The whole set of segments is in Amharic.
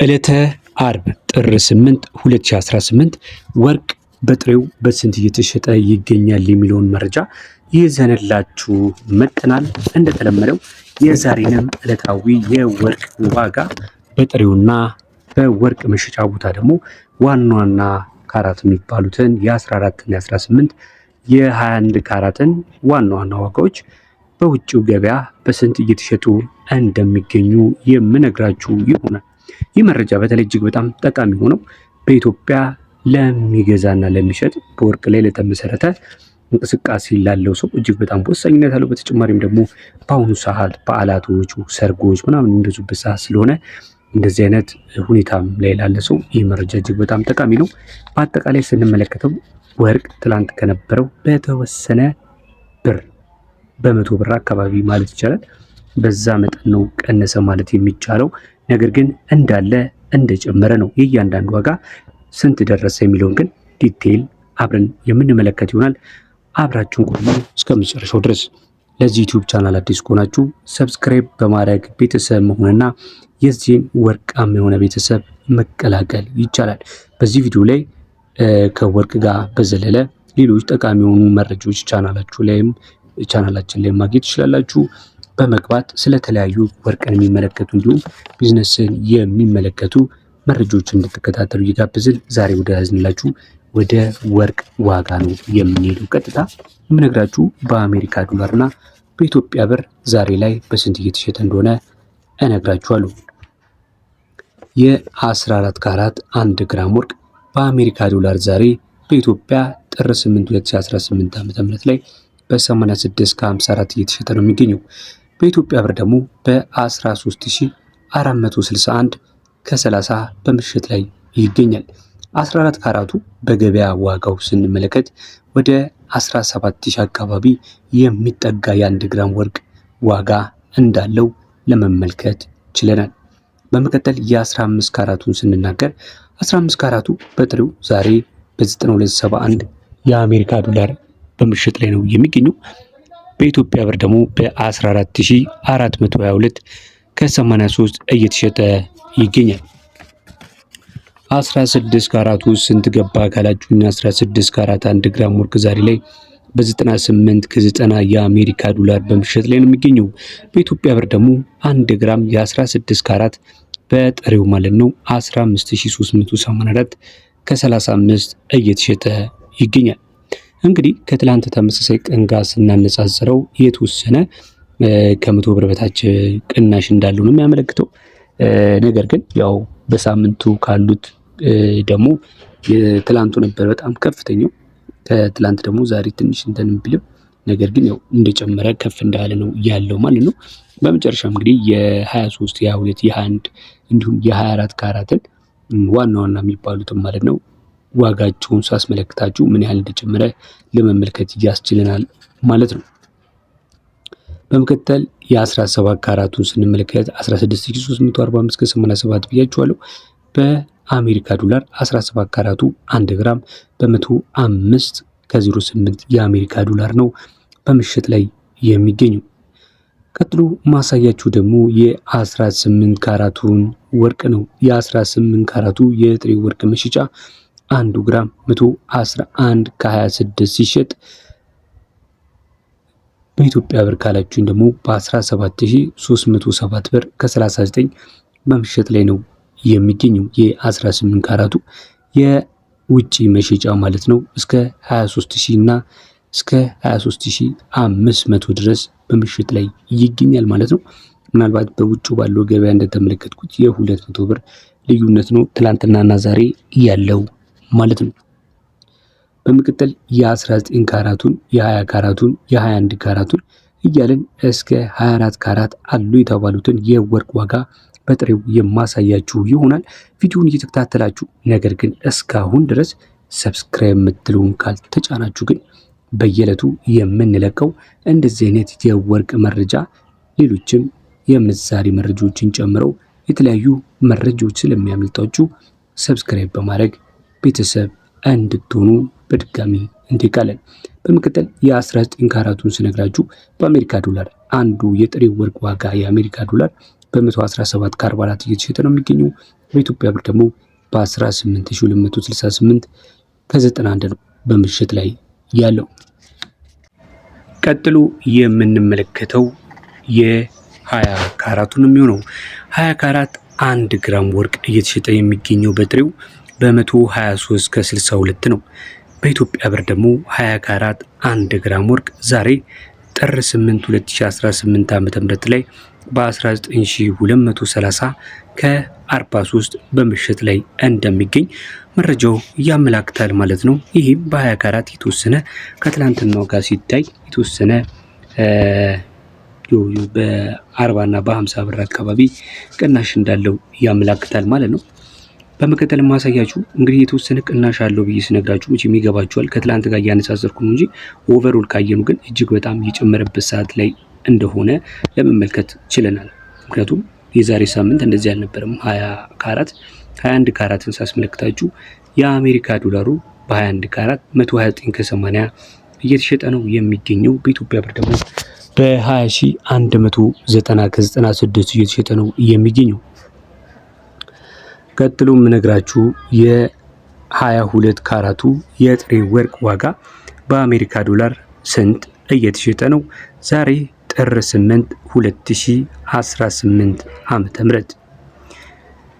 ዕለተ አርብ ጥር 8 2018 ወርቅ በጥሬው በስንት እየተሸጠ ይገኛል የሚለውን መረጃ ይዘንላችሁ መጥተናል። እንደተለመደው የዛሬንም ዕለታዊ የወርቅ ዋጋ በጥሬውና በወርቅ መሸጫ ቦታ ደግሞ ዋና ዋና ካራት የሚባሉትን የ14 እና የ18 የ21 ካራትን ዋና ዋና ዋጋዎች በውጭው ገበያ በስንት እየተሸጡ እንደሚገኙ የምነግራችሁ ይሆናል። ይህ መረጃ በተለይ እጅግ በጣም ጠቃሚ ሆነው በኢትዮጵያ ለሚገዛና ለሚሸጥ በወርቅ ላይ ለተመሰረተ እንቅስቃሴ ላለው ሰው እጅግ በጣም ወሳኝነት አለው። በተጨማሪም ደግሞ በአሁኑ ሰዓት በዓላቶች፣ ሰርጎች ምናምን የሚበዙበት ሰዓት ስለሆነ እንደዚህ አይነት ሁኔታም ላይ ላለ ሰው ይህ መረጃ እጅግ በጣም ጠቃሚ ነው። በአጠቃላይ ስንመለከተው ወርቅ ትላንት ከነበረው በተወሰነ ብር በ100 ብር አካባቢ ማለት ይቻላል በዛ መጠን ነው ቀነሰ ማለት የሚቻለው። ነገር ግን እንዳለ እንደጨመረ ነው። የእያንዳንዱ ዋጋ ስንት ደረሰ የሚለውን ግን ዲቴይል አብረን የምንመለከት ይሆናል። አብራችሁን ቆዩ እስከ መጨረሻው ድረስ። ለዚህ ዩቲዩብ ቻናል አዲስ ከሆናችሁ ሰብስክራይብ በማድረግ ቤተሰብ መሆንና የዚህን ወርቃማ የሆነ ቤተሰብ መቀላቀል ይቻላል። በዚህ ቪዲዮ ላይ ከወርቅ ጋር በዘለለ ሌሎች ጠቃሚ የሆኑ መረጃዎች ቻናላችን ላይ ማግኘት ትችላላችሁ። በመግባት ስለተለያዩ ወርቅን የሚመለከቱ እንዲሁም ቢዝነስን የሚመለከቱ መረጃዎችን እንድትከታተሉ እየጋበዝን ዛሬ ወደ ያዝንላችሁ ወደ ወርቅ ዋጋ ነው የምንሄደው። ቀጥታ የምነግራችሁ በአሜሪካ ዶላርና በኢትዮጵያ ብር ዛሬ ላይ በስንት እየተሸጠ እንደሆነ እነግራችኋለሁ። የ14 ካራት 1 ግራም ወርቅ በአሜሪካ ዶላር ዛሬ በኢትዮጵያ ጥር 8 2018 ዓ.ም ላይ በ86 ከ54 እየተሸጠ ነው የሚገኘው። በኢትዮጵያ ብር ደግሞ በ13461 ከ30 በምሽት ላይ ይገኛል። 14 ካራቱ በገበያ ዋጋው ስንመለከት ወደ 17000 አካባቢ የሚጠጋ የ1 ግራም ወርቅ ዋጋ እንዳለው ለመመልከት ችለናል። በመቀጠል የ15 ካራቱን ስንናገር 15 ካራቱ በጥሬው ዛሬ በ9271 የአሜሪካ ዶላር በምሽት ላይ ነው የሚገኘው። በኢትዮጵያ ብር ደግሞ በ14422 ከ83 እየተሸጠ ይገኛል። 16 ካራቱ ስንት ገባ ካላችሁኝ 16 ካራት 1 ግራም ወርቅ ዛሬ ላይ በ98 ከ90 የአሜሪካ ዶላር በምሽት ላይ ነው የሚገኘው። በኢትዮጵያ ብር ደግሞ 1 ግራም የ16 ካራት በጥሬው ማለት ነው 15384 ከ35 እየተሸጠ ይገኛል። እንግዲህ ከትላንት ተመሳሳይ ቀን ጋር ስናነጻጽረው የተወሰነ ከ100 ብር በታች ቅናሽ እንዳለው ነው የሚያመለክተው። ነገር ግን ያው በሳምንቱ ካሉት ደግሞ የትላንቱ ነበር በጣም ከፍተኛው። ከትላንት ደግሞ ዛሬ ትንሽ እንትን ቢልም ነገር ግን ያው እንደጨመረ ከፍ እንዳለ ነው ያለው ማለት ነው። በመጨረሻም እንግዲህ የ23 የ22 የ21 እንዲሁም የ24 ካራትን ዋና ዋና የሚባሉትም ማለት ነው ዋጋቸውን ሳስመለክታችሁ ምን ያህል እንደጨመረ ለመመልከት ያስችለናል ማለት ነው። በመቀጠል የ17 ካራቱን ስንመለከት 16345 ከ87 ብያችኋለሁ። በአሜሪካ ዶላር 17 ካራቱ 1 ግራም በ105 ከ08 የአሜሪካ ዶላር ነው በምሽት ላይ የሚገኘው። ቀጥሎ ማሳያችሁ ደግሞ የ18 ካራቱን ወርቅ ነው። የ18 ካራቱ የጥሬ ወርቅ መሸጫ 1 ግራም 111 ከ26 ሲሸጥ በኢትዮጵያ ብር ካላችሁኝ ደግሞ በ17307 ብር ከ39 በምሽት ላይ ነው የሚገኘው። የ18 ካራቱ የውጪ መሸጫ ማለት ነው እስከ 23000 እና እስከ 23500 ድረስ በምሽት ላይ ይገኛል ማለት ነው። ምናልባት በውጭ ባለው ገበያ እንደተመለከትኩት የ200 ብር ልዩነት ነው ትላንትናና ዛሬ ያለው ማለት ነው። በመቀጠል የ19 ካራቱን የ20 ካራቱን የ21 ካራቱን እያለን እስከ 24 ካራት አሉ የተባሉትን የወርቅ ዋጋ በጥሬው የማሳያችሁ ይሆናል። ቪዲዮውን እየተከታተላችሁ ነገር ግን እስካሁን ድረስ ሰብስክራይብ የምትሉን ካልተጫናችሁ ግን በየዕለቱ የምንለቀው እንደዚህ አይነት የወርቅ መረጃ ሌሎችም የምንዛሬ መረጃዎችን ጨምረው የተለያዩ መረጃዎች ስለሚያመልጣችሁ ሰብስክራይብ በማድረግ ቤተሰብ እንድትሆኑ በድጋሚ እንጠይቃለን። በመቀጠል የ19 ካራቱን ስነግራችሁ በአሜሪካ ዶላር አንዱ የጥሬ ወርቅ ዋጋ የአሜሪካ ዶላር በ117 ከ44 እየተሸጠ ነው የሚገኘው። በኢትዮጵያ ብር ደግሞ በ18268 ከ91 ነው በምሽት ላይ ያለው። ቀጥሎ የምንመለከተው የ20 ካራቱን የሚሆነው 20 ካራት 1 ግራም ወርቅ እየተሸጠ የሚገኘው በጥሬው በ123 ከ62 ነው። በኢትዮጵያ ብር ደግሞ 20 ካራት 1 ግራም ወርቅ ዛሬ ጥር 8 2018 ዓ.ም ላይ በ19230 ከ43 በምሽት ላይ እንደሚገኝ መረጃው ያመላክታል ማለት ነው። ይህም በ20 ካራት የተወሰነ ከትላንትናው ጋር ሲታይ የተወሰነ በ40 እና በ50 ብር አካባቢ ቅናሽ እንዳለው ያመላክታል ማለት ነው። በመቀጠል ማሳያችሁ እንግዲህ የተወሰነ ቅናሽ አለው ብዬ ስነግራችሁ መቼም ይገባችኋል። ከትላንት ጋር እያነጻጸርኩ ነው እንጂ ኦቨርኦል ካየኑ ግን እጅግ በጣም የጨመረበት ሰዓት ላይ እንደሆነ ለመመልከት ችለናል። ምክንያቱም የዛሬ ሳምንት እንደዚህ አልነበረም። 20 ካራት 21 ካራትን ሳስመለክታችሁ የአሜሪካ ዶላሩ በ21 ካራት 129 ከ80 እየተሸጠ ነው የሚገኘው። በኢትዮጵያ ብር ደግሞ በ20190 ከ96 እየተሸጠ ነው የሚገኘው። ቀጥሎ የምነግራችሁ የ22 ካራቱ የጥሬ ወርቅ ዋጋ በአሜሪካ ዶላር ስንት እየተሸጠ ነው? ዛሬ ጥር 8 2018 ዓመተ ምህረት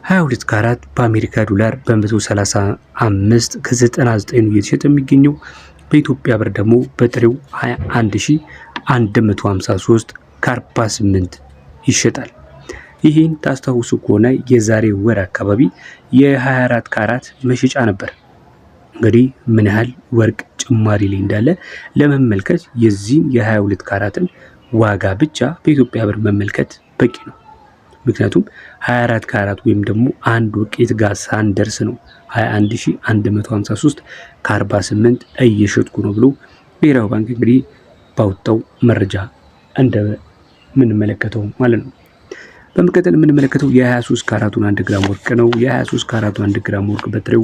22 ካራት በአሜሪካ ዶላር በ135 ከ99 ነው እየተሸጠ የሚገኘው። በኢትዮጵያ ብር ደግሞ በጥሬው 21153 ከ48 ይሸጣል። ይህን ታስታውሱ ከሆነ የዛሬ ወር አካባቢ የ24 ካራት መሸጫ ነበር። እንግዲህ ምን ያህል ወርቅ ጭማሪ ላይ እንዳለ ለመመልከት የዚህን የ22 ካራትን ዋጋ ብቻ በኢትዮጵያ ብር መመልከት በቂ ነው። ምክንያቱም 24 ካራት ወይም ደግሞ አንድ ወቄት ጋር ሳንደርስ ነው 21153 ከ48 እየሸጥኩ ነው ብሎ ብሔራዊ ባንክ እንግዲህ ባወጣው መረጃ እንደምንመለከተው ማለት ነው። በመቀጠል የምንመለከተው የ23 ካራቱን 1 ግራም ወርቅ ነው። የ23 ካራቱ 1 ግራም ወርቅ በጥሬው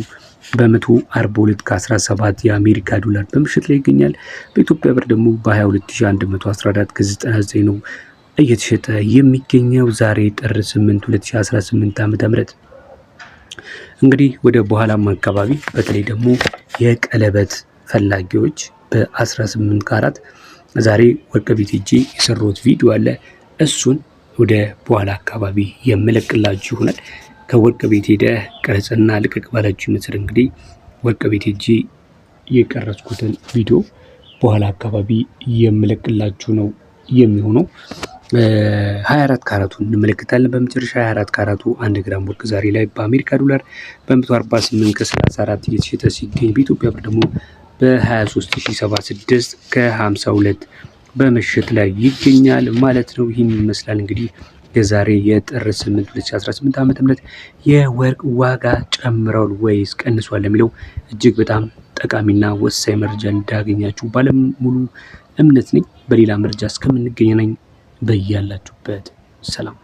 በ142 ከ17 የአሜሪካ ዶላር በምሽት ላይ ይገኛል። በኢትዮጵያ ብር ደግሞ በ22114 ከ99 ነው እየተሸጠ የሚገኘው ዛሬ ጥር 8 2018 ዓ.ም። እንግዲህ ወደ በኋላም አካባቢ በተለይ ደግሞ የቀለበት ፈላጊዎች በ18 ካራት ዛሬ ወርቅ ቤት ሄጄ የሰራሁት ቪዲዮ አለ። እሱን ወደ በኋላ አካባቢ የምለቅላችሁ ይሆናል። ከወርቅ ቤት ሄደ ቀረጽና ልቀቅ ባላችሁ መሰረት እንግዲህ ወርቅ ቤት ሄጄ የቀረጽኩትን ቪዲዮ በኋላ አካባቢ የምለቅላችሁ ነው የሚሆነው። 24 ካራቱን እንመለከታለን። በመጨረሻ 24 ካራቱ 1 ግራም ወርቅ ዛሬ ላይ በአሜሪካ ዶላር በ148 ከ34 እየተሸጠ ሲገኝ በኢትዮጵያ ብር ደግሞ በ23076 ከ52 በመሸጥ ላይ ይገኛል ማለት ነው። ይህን ይመስላል እንግዲህ የዛሬ የጥር 8 2018 ዓ.ም የወርቅ ዋጋ ጨምሯል ወይስ ቀንሷል ለሚለው እጅግ በጣም ጠቃሚና ወሳኝ መረጃ እንዳገኛችሁ ባለሙሉ እምነት ነኝ። በሌላ መረጃ እስከምንገናኝ በያላችሁበት ሰላም